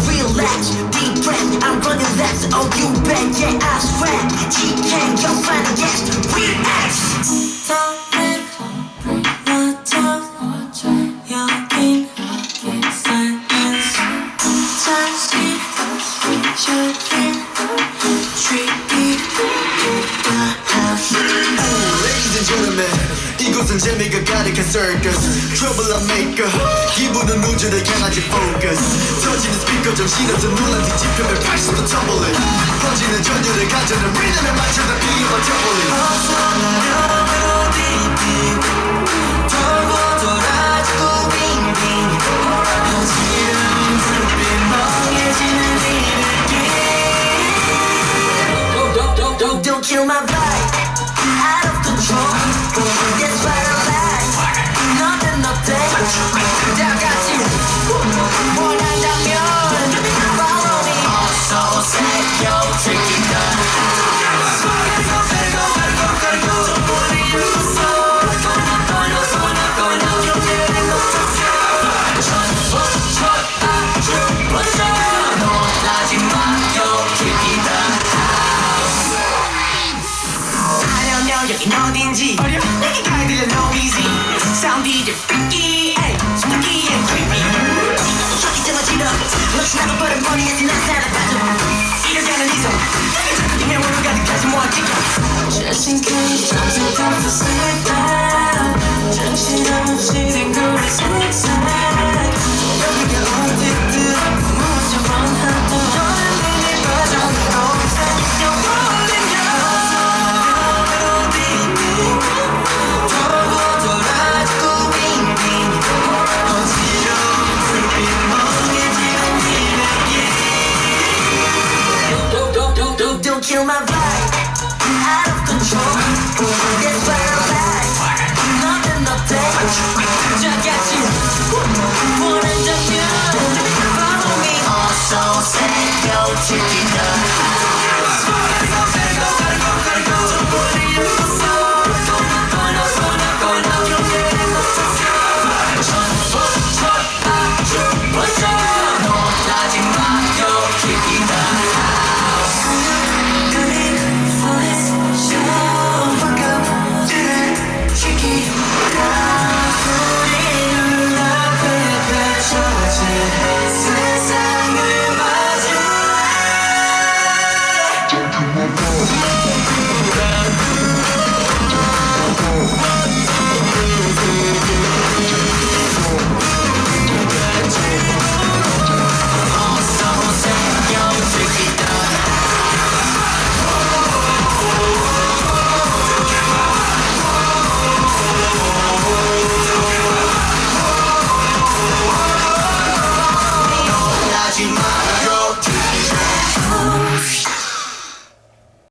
Relax, deep breath, I'm running laps. Oh, you bet, yeah, I swear. GK, you're fine, yes, relax. 이곳은 재미가 가득한 circus Trouble maker 기분은 우주를 향하지 focus 터지는 스피커 정신없어 놀란 뒤집혀면 80도 tumbling 퍼지는 전율을 가져는 리듬에 맞춰서 비워 tumbling 벗어나려 멜로디 돌고 돌아지고 빙빙 어지러운 불빛 멍해지는 이들길 Don't kill my vibe, out of control. That's why I like nothing, 다 같이 원한다면 follow me. 어서 오세요, take it down. 여긴 어딘지 내게 가이드를 no easy Sound DJ freaky spooky and creepy 저기 ጨ어지러 넌 지나가 버린 머리에 난 사람 빠져 이러자는 이성 이면 오늘 가득하지 뭐하지 Just in case something comes to slip down 정신없이 댕구를 zigzag 여기가 어디든 무서운 하도 너는 눈에 빠져들어 Don't kill my vibe, out of control.